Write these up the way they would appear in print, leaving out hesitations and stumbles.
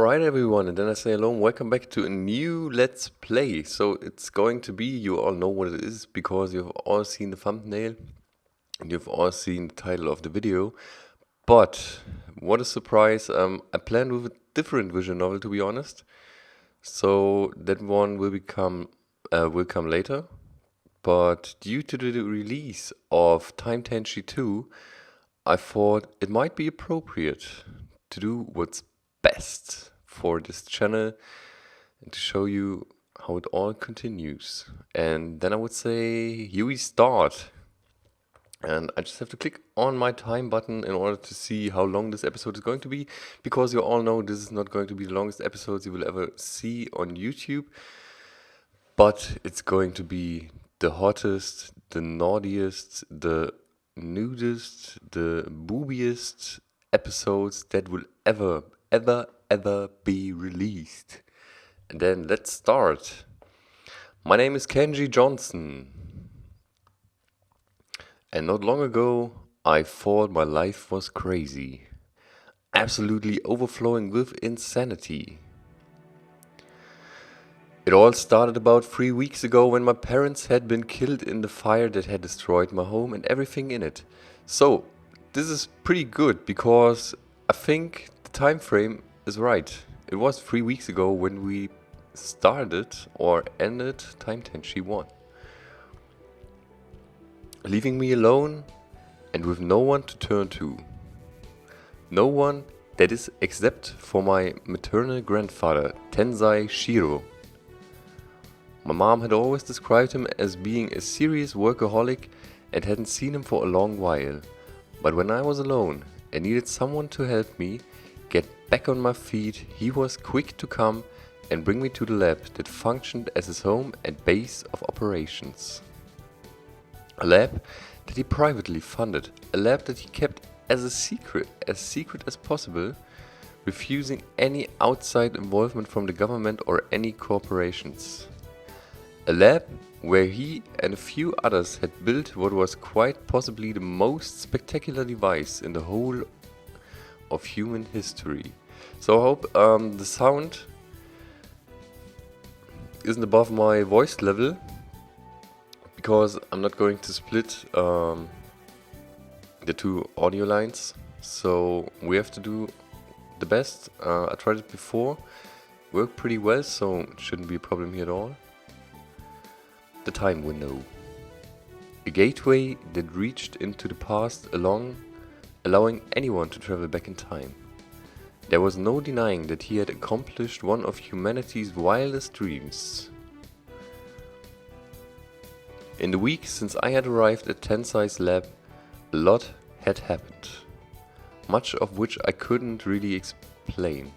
Alright everyone, and then I say hello and welcome back to a new Let's Play. So it's going to be, you all know what it is because you've all seen the thumbnail and you've all seen the title of the video. But what a surprise, I planned with a different visual novel, to be honest. So that one will come later. But due to the release of TENSHI 2, I thought it might be appropriate to do what's best for this channel and to show you how it all continues. And then I would say, here we start. And I just have to click on my time button in order to see how long this episode is going to be, because you all know this is not going to be the longest episodes you will ever see on YouTube, but it's going to be the hottest, the naughtiest, the nudist, the boobiest episodes that will ever be released. And then let's start. My name is Kenji Johnson. And not long ago, I thought my life was crazy. Absolutely overflowing with insanity. It all started about 3 weeks ago when my parents had been killed in the fire that had destroyed my home and everything in it. So, this is pretty good because I think the time frame is right. It was 3 weeks ago when we started or ended TENSHI 1. Leaving me alone and with no one to turn to. No one, that is, except for my maternal grandfather, Tensai Shiro. My mom had always described him as being a serious workaholic and hadn't seen him for a long while. But when I was alone and needed someone to help me get back on my feet, he was quick to come and bring me to the lab that functioned as his home and base of operations. A lab that he privately funded, a lab that he kept as secret as possible, refusing any outside involvement from the government or any corporations. A lab where he and a few others had built what was quite possibly the most spectacular device in the whole of human history. So I hope the sound isn't above my voice level, because I'm not going to split the two audio lines. So we have to do the best. I tried it before, worked pretty well, so it shouldn't be a problem here at all. The time window. A gateway that reached into the past allowing anyone to travel back in time. There was no denying that he had accomplished one of humanity's wildest dreams. In the week since I had arrived at Tensai's lab, a lot had happened. Much of which I couldn't really explain,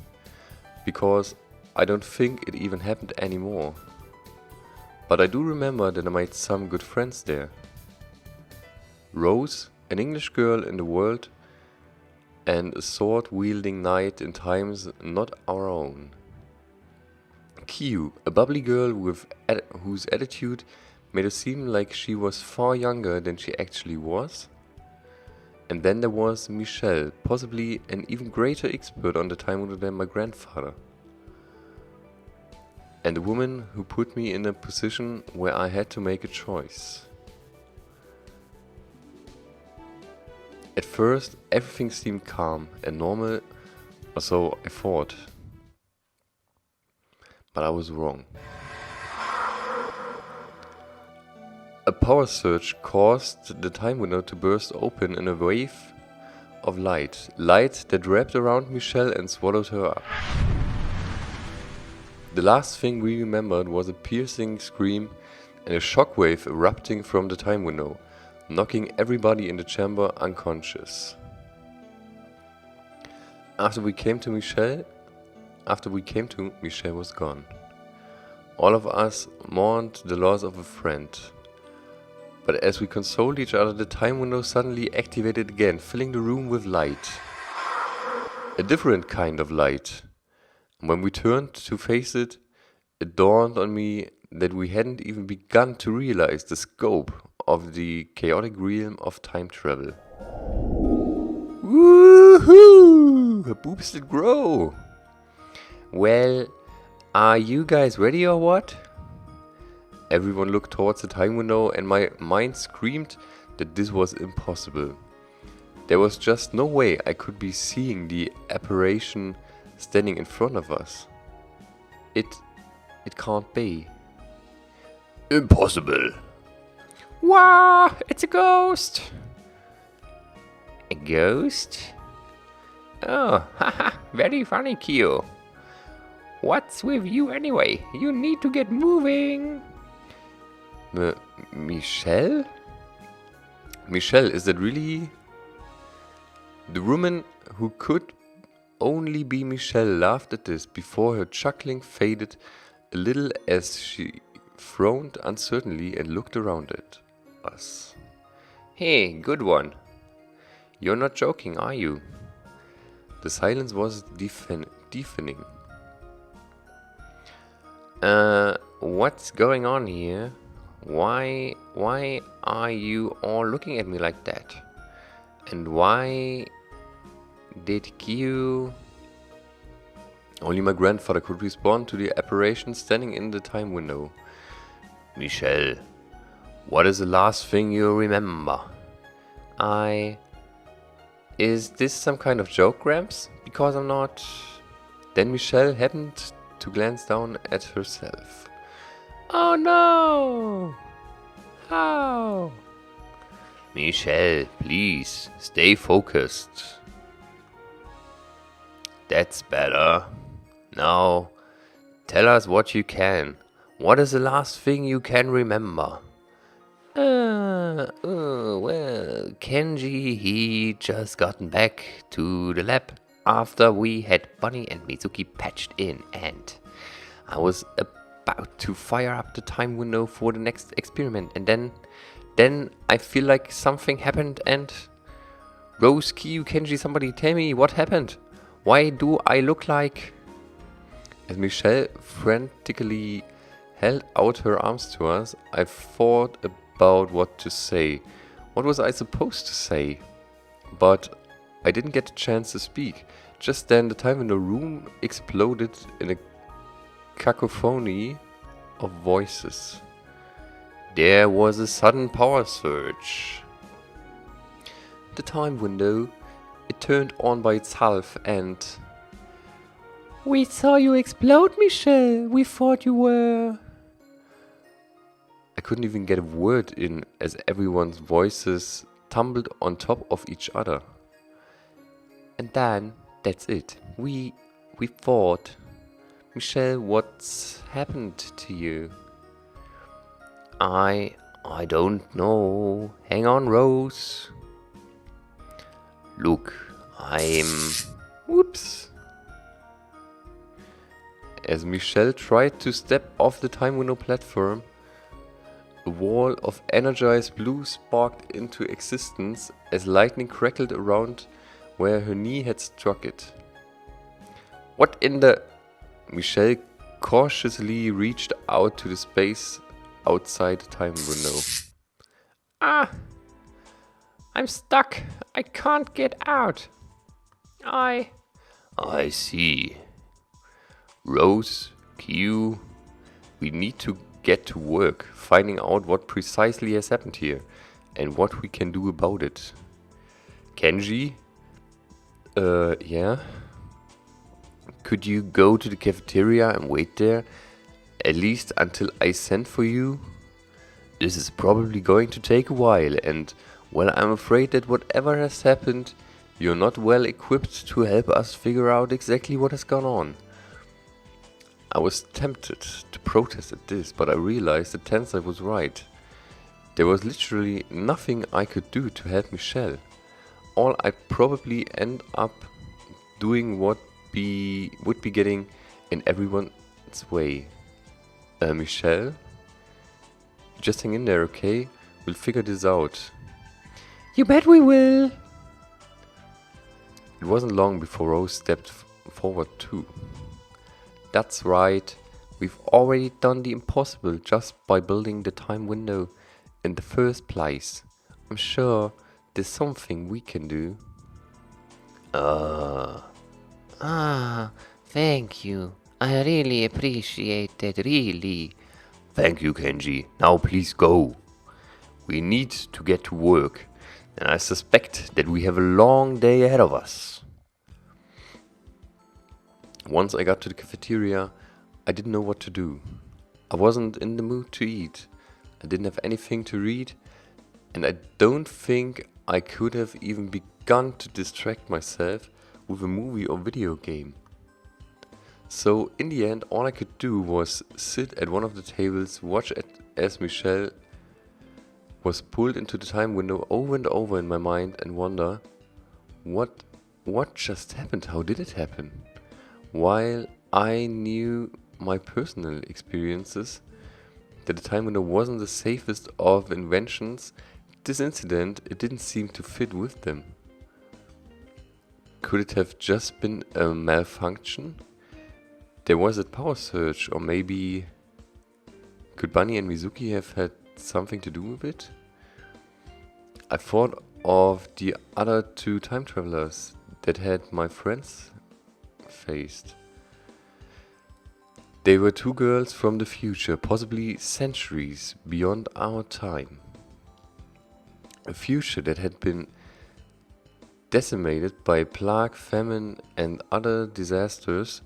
because I don't think it even happened anymore. But I do remember that I made some good friends there. Rose, an English girl in the world, and a sword-wielding knight in times not our own. Kyu, a bubbly girl whose attitude made her seem like she was far younger than she actually was. And then there was Michelle, possibly an even greater expert on the time window than my grandfather. And a woman who put me in a position where I had to make a choice. At first, everything seemed calm and normal, or so I thought. But I was wrong. A power surge caused the time window to burst open in a wave of light that wrapped around Michelle and swallowed her up. The last thing we remembered was a piercing scream and a shockwave erupting from the time window, knocking everybody in the chamber unconscious. After we came to, Michelle was gone. All of us mourned the loss of a friend. But as we consoled each other, the time window suddenly activated again, filling the room with light. A different kind of light. When we turned to face it, it dawned on me that we hadn't even begun to realize the scope of the chaotic realm of time travel. Woohoo! Her boobs did grow! Well, are you guys ready or what? Everyone looked towards the time window and my mind screamed that this was impossible. There was just no way I could be seeing the apparition standing in front of us. It can't be. Impossible. Wow, it's a ghost. A ghost? Oh, haha, very funny, Kyo. What's with you anyway? You need to get moving. Michelle? Michelle, is that really... The woman who could only be Michelle laughed at this before her chuckling faded a little as she frowned uncertainly and looked around at us. Hey, good one. You're not joking, are you? The silence was deafening. What's going on here? Why are you all looking at me like that? And why did Q... Only my grandfather could respond to the apparition standing in the time window. Michelle, what is the last thing you remember? Is this some kind of joke, Gramps? Because I'm not... Then Michelle happened to glance down at herself. Oh no! How? Michelle, please, stay focused. That's better. Now, tell us what you can. What is the last thing you can remember? Well, Kenji, he just gotten back to the lab after we had Bunny and Mizuki patched in, and I was about to fire up the time window for the next experiment, and then I feel like something happened and... Rose, Kyu, Kenji, somebody tell me what happened. Why do I look like... As Michelle frantically held out her arms to us, I thought about what to say. What was I supposed to say? But I didn't get a chance to speak. Just then the time window room exploded in a cacophony of voices. There was a sudden power surge. The time window, it turned on by itself and... We saw you explode, Michelle. We thought you were... I couldn't even get a word in as everyone's voices tumbled on top of each other. And then, that's it. We thought... Michelle, what's happened to you? I don't know. Hang on, Rose. Look, Whoops. As Michelle tried to step off the time window platform, a wall of energized blue sparked into existence as lightning crackled around where her knee had struck it. What in the... Michelle cautiously reached out to the space outside the time window. I'm stuck. I can't get out. I see. Rose, Q, we need to get to work, finding out what precisely has happened here and what we can do about it. Kenji? Yeah? Could you go to the cafeteria and wait there, at least until I send for you? This is probably going to take a while and, well, I'm afraid that whatever has happened, you're not well equipped to help us figure out exactly what has gone on. I was tempted to protest at this, but I realized that TENSHI was right. There was literally nothing I could do to help Michelle. All I'd probably end up doing would be getting in everyone's way. Michelle? Just hang in there, okay? We'll figure this out. You bet we will! It wasn't long before Rose stepped forward too. That's right, we've already done the impossible just by building the time window in the first place. I'm sure there's something we can do. Thank you. I really appreciate it, really. Thank you, Kenji. Now please go. We need to get to work, and I suspect that we have a long day ahead of us. Once I got to the cafeteria, I didn't know what to do. I wasn't in the mood to eat. I didn't have anything to read, and I don't think I could have even begun to distract myself with a movie or video game. So in the end, all I could do was sit at one of the tables, watch as Michelle was pulled into the time window over and over in my mind and wonder, what just happened? How did it happen? While I knew my personal experiences that the time window wasn't the safest of inventions, this incident, it didn't seem to fit with them. Could it have just been a malfunction? There was a power surge, or maybe could Bunny and Mizuki have had something to do with it? I thought of the other two time travelers that had my friends faced. They were two girls from the future, possibly centuries beyond our time. A future that had been decimated by plague, famine, and other disasters,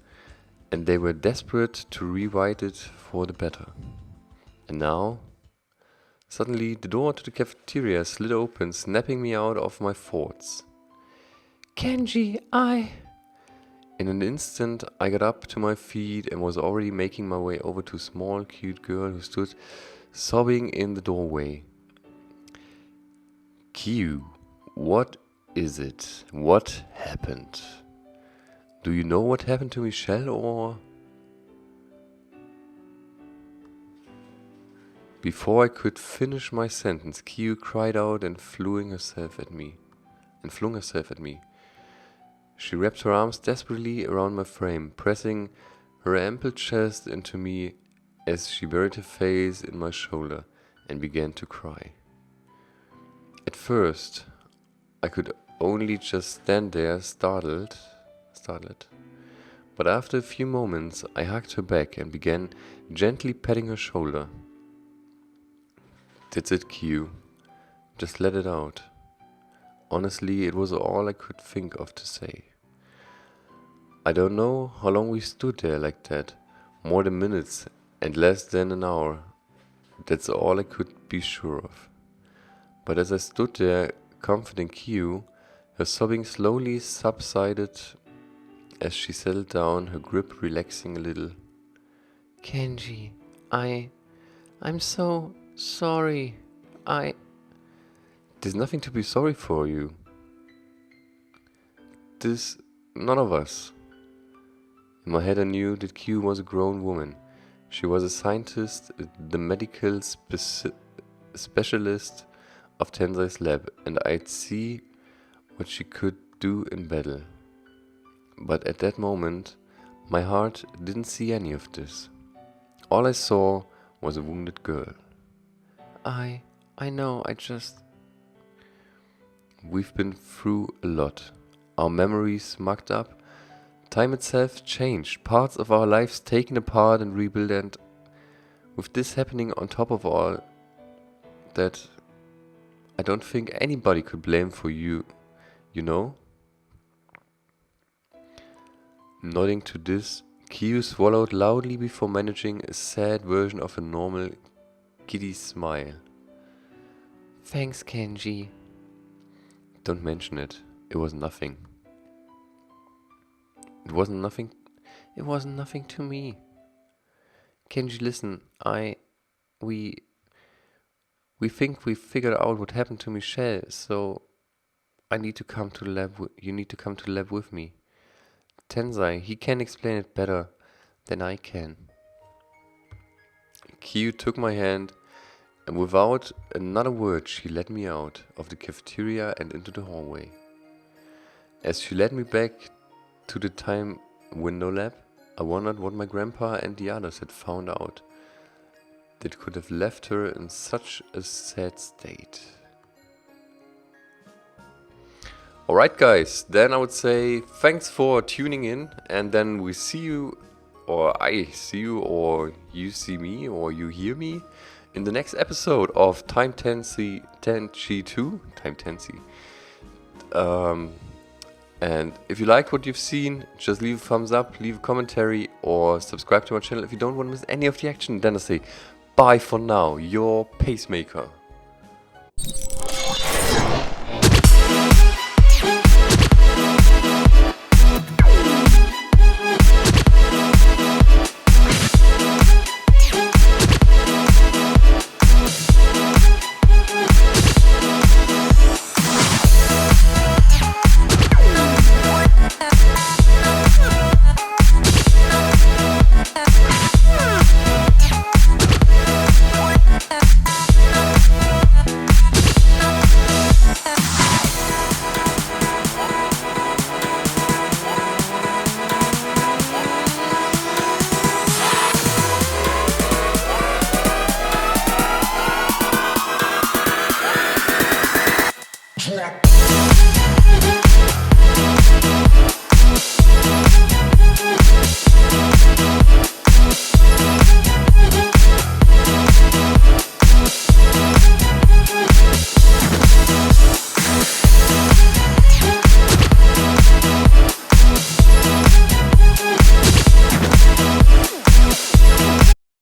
and they were desperate to rewrite it for the better. And now, suddenly the door to the cafeteria slid open, snapping me out of my thoughts. Kenji, In an instant, I got up to my feet and was already making my way over to a small, cute girl who stood sobbing in the doorway. Q, what is it? What happened? Do you know what happened to Michelle, or? Before I could finish my sentence, Q cried out and flung herself at me. She wrapped her arms desperately around my frame, pressing her ample chest into me as she buried her face in my shoulder and began to cry. At first, I could only just stand there, startled. But after a few moments, I hugged her back and began gently patting her shoulder. That's it, Q. Just let it out. Honestly, it was all I could think of to say. I don't know how long we stood there like that. More than minutes and less than an hour. That's all I could be sure of. But as I stood there, comforting Q, her sobbing slowly subsided as she settled down, her grip relaxing a little. Kenji, I'm so sorry. There's nothing to be sorry for, you. None of us. In my head I knew that Q was a grown woman. She was a scientist, the medical specialist of Tenshai's lab, and I'd see what she could do in battle. But at that moment, my heart didn't see any of this. All I saw was a wounded girl. I know, We've been through a lot. Our memories mucked up. Time itself changed. Parts of our lives taken apart and rebuilt, and with this happening on top of all that, I don't think anybody could blame for you know? Nodding to this, Kyu swallowed loudly before managing a sad version of a normal giddy smile. Thanks, Kenji. Don't mention it. It was nothing. It wasn't nothing to me. Kenji, listen, we think we figured out what happened to Michelle, so I need to come to the lab. You need to come to the lab with me. Tensai, he can explain it better than I can. Kyu took my hand, and without another word, she led me out of the cafeteria and into the hallway. As she led me back to the time window lab, I wondered what my grandpa and the others had found out that could have left her in such a sad state. Alright guys, then I would say thanks for tuning in, and then we see you or I see you, or you see me, or you hear me in the next episode of Tenshi 2. Tenshi. And if you like what you've seen, just leave a thumbs up, leave a commentary, or subscribe to my channel if you don't want to miss any of the action. Then I say bye for now, your pacemaker.